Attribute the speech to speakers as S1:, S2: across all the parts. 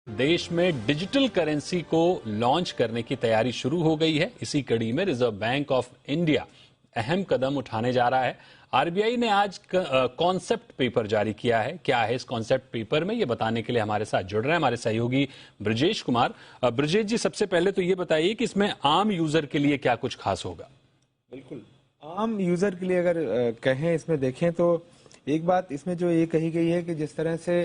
S1: देश में digital currency को लॉन्च करने की तैयारी शुरू हो गई है। इसी कड़ी में रिजर्व बैंक ऑफ इंडिया अहम कदम उठाने जा रहा है। आरबीआई ने आज कॉन्सेप्ट पेपर जारी किया है। क्या है इस कॉन्सेप्ट पेपर में, ये बताने के लिए हमारे साथ जुड़ रहे हैं हमारे सहयोगी ब्रजेश कुमार। ब्रजेश जी, सबसे पहले तो ये बताइए कि इसमें आम यूजर के लिए क्या कुछ खास होगा।
S2: बिल्कुल, आम यूजर के लिए अगर कहें, इसमें देखें तो एक बात इसमें जो ये कही गई है कि जिस तरह से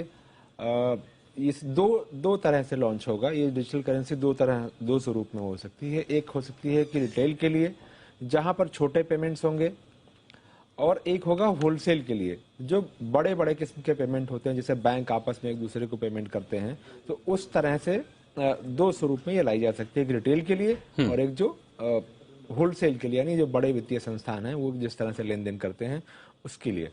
S2: इस दो तरह से लॉन्च होगा। ये डिजिटल करेंसी दो स्वरूप में हो सकती है। एक हो सकती है कि रिटेल के लिए, जहां पर छोटे पेमेंट्स होंगे, और एक होगा होलसेल के लिए, जो बड़े बड़े किस्म के पेमेंट होते हैं, जैसे बैंक आपस में एक दूसरे को पेमेंट करते हैं। तो उस तरह से दो स्वरूप में ये लाई जा सकती है, एक रिटेल के लिए और एक जो होलसेल के लिए, यानी जो बड़े वित्तीय संस्थान हैं वो जिस तरह से लेन देन करते हैं उसके लिए।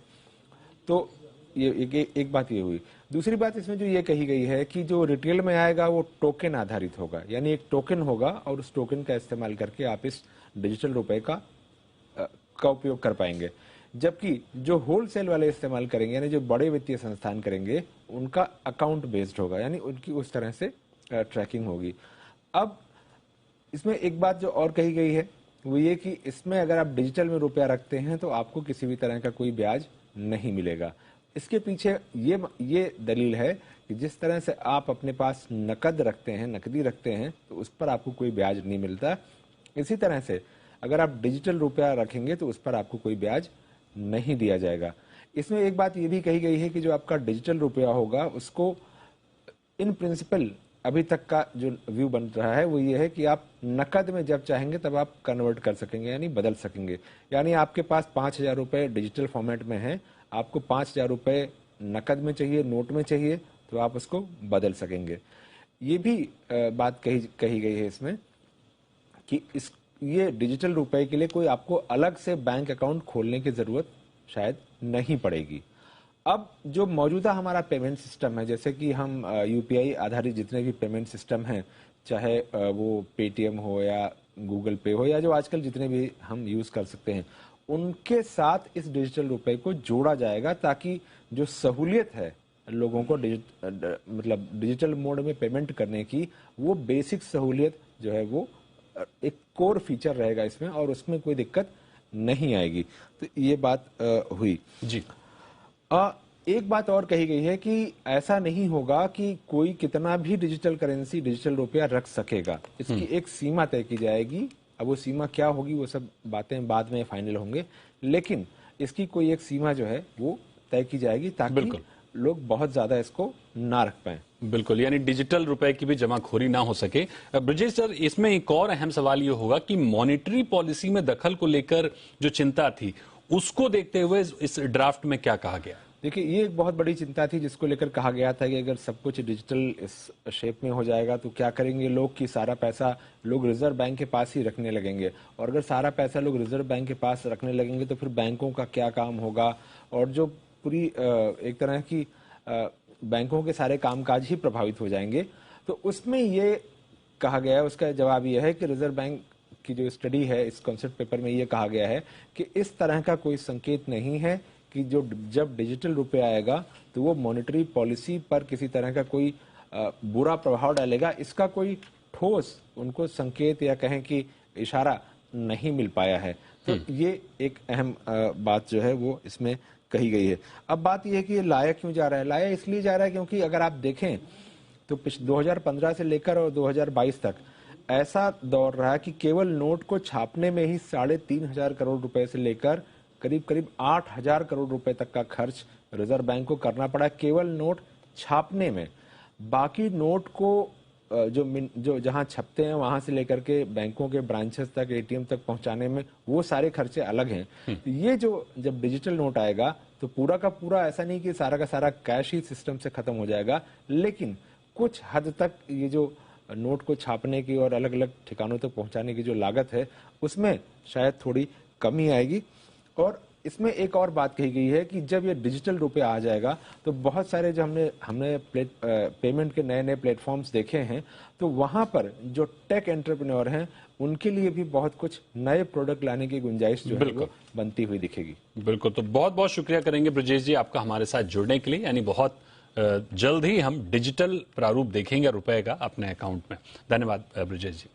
S2: तो ये एक बात ये हुई। दूसरी बात इसमें जो ये कही गई है कि जो रिटेल में आएगा वो टोकन आधारित होगा, यानी एक टोकन होगा और उस टोकन का इस्तेमाल करके आप इस डिजिटल रुपए का उपयोग कर पाएंगे। जबकि जो होलसेल वाले इस्तेमाल करेंगे, यानी जो बड़े वित्तीय संस्थान करेंगे, उनका अकाउंट बेस्ड होगा, यानी उनकी उस तरह से ट्रैकिंग होगी। अब इसमें एक बात जो और कही गई है वो ये कि इसमें अगर आप डिजिटल में रुपया रखते हैं तो आपको किसी भी तरह का कोई ब्याज नहीं मिलेगा। इसके पीछे ये दलील है कि जिस तरह से आप अपने पास नकदी रखते हैं तो उस पर आपको कोई ब्याज नहीं मिलता। इसी तरह से अगर आप डिजिटल रुपया रखेंगे तो उस पर आपको कोई ब्याज नहीं दिया जाएगा। इसमें एक बात ये भी कही गई है कि जो आपका डिजिटल रुपया होगा उसको इन प्रिंसिपल अभी तक का जो व्यू बन रहा है वो ये है कि आप नकद में जब चाहेंगे तब आप कन्वर्ट कर सकेंगे, यानी बदल सकेंगे। यानी आपके पास 5,000 रुपए डिजिटल फॉर्मेट में है, आपको 5,000 रुपए नकद में चाहिए, नोट में चाहिए, तो आप उसको बदल सकेंगे। ये भी बात कही गई है इसमें कि ये डिजिटल रुपए के लिए कोई आपको अलग से बैंक अकाउंट खोलने की जरूरत शायद नहीं पड़ेगी। अब जो मौजूदा हमारा पेमेंट सिस्टम है, जैसे कि हम यूपीआई आधारित जितने भी पेमेंट सिस्टम हैं, चाहे वो पेटीएम हो या गूगल पे हो या जो आजकल जितने भी हम यूज कर सकते हैं, उनके साथ इस डिजिटल रुपए को जोड़ा जाएगा ताकि जो सहूलियत है लोगों को मतलब डिजिटल मोड में पेमेंट करने की, वो बेसिक सहूलियत जो है वो एक कोर फीचर रहेगा इसमें और उसमें कोई दिक्कत नहीं आएगी। तो ये बात हुई जी। एक बात और कही गई है कि ऐसा नहीं होगा कि कोई कितना भी डिजिटल करेंसी, डिजिटल रुपया रख सकेगा। इसकी एक सीमा तय की जाएगी। अब वो सीमा क्या होगी वो सब बातें बाद में फाइनल होंगे, लेकिन इसकी कोई एक सीमा जो है वो तय की जाएगी ताकि लोग बहुत ज्यादा इसको ना रख पाए।
S1: बिल्कुल, यानी डिजिटल रुपए की भी जमाखोरी ना हो सके। ब्रजेश सर, इसमें एक और अहम सवाल ये होगा कि मॉनेटरी पॉलिसी में दखल को लेकर जो चिंता थी उसको देखते हुए इस ड्राफ्ट में क्या कहा गया?
S2: देखिए, ये एक बहुत बड़ी चिंता थी जिसको लेकर कहा गया था कि अगर सब कुछ डिजिटल इस शेप में हो जाएगा तो क्या करेंगे लोग, कि सारा पैसा लोग रिजर्व बैंक के पास ही रखने लगेंगे, और अगर सारा पैसा लोग रिजर्व बैंक के पास रखने लगेंगे तो फिर बैंकों का क्या काम होगा, और जो पूरी एक तरह की बैंकों के सारे कामकाज ही प्रभावित हो जाएंगे। तो उसमें ये कहा गया है, उसका जवाब यह है कि रिजर्व बैंक की जो स्टडी है, इस कॉन्सेप्ट पेपर में ये कहा गया है कि इस तरह का कोई संकेत नहीं है कि जब डिजिटल रुपया आएगा तो वो मॉनेटरी पॉलिसी पर किसी तरह का कोई बुरा प्रभाव डालेगा। इसका कोई ठोस उनको संकेत या कहें कि इशारा नहीं मिल पाया है। तो ये एक अहम बात जो है वो इसमें कही गई है। अब बात यह है कि ये लाया क्यों जा रहा है? लाया इसलिए जा रहा है क्योंकि अगर आप देखें तो 2015 से लेकर और 2022 तक ऐसा दौर रहा कि केवल नोट को छापने में ही 3,500 करोड़ रुपए से लेकर करीब 8,000 करोड़ रुपए तक का खर्च रिजर्व बैंक को करना पड़ा केवल नोट छापने में। बाकी नोट को जो जहां छपते हैं वहां से लेकर के बैंकों के ब्रांचेस तक, एटीएम तक पहुंचाने में वो सारे खर्चे अलग हैं। ये जो जब डिजिटल नोट आएगा तो पूरा का पूरा ऐसा नहीं कि सारा का सारा कैश ही सिस्टम से खत्म हो जाएगा, लेकिन कुछ हद तक ये जो नोट को छापने की और अलग अलग ठिकानों तक पहुंचाने की जो लागत है उसमें शायद थोड़ी कमी आएगी। और इसमें एक और बात कही गई है कि जब ये डिजिटल रुपया आ जाएगा तो बहुत सारे जो हमने पेमेंट के नए नए प्लेटफॉर्म्स देखे हैं, तो वहां पर जो टेक एंटरप्रेन्योर हैं उनके लिए भी बहुत कुछ नए प्रोडक्ट लाने की गुंजाइश जो है वो बनती हुई दिखेगी।
S1: बिल्कुल, तो बहुत बहुत शुक्रिया करेंगे ब्रजेश जी आपका हमारे साथ जुड़ने के लिए। यानी बहुत जल्द ही हम डिजिटल प्रारूप देखेंगे रुपए का अपने अकाउंट में। धन्यवाद ब्रजेश जी।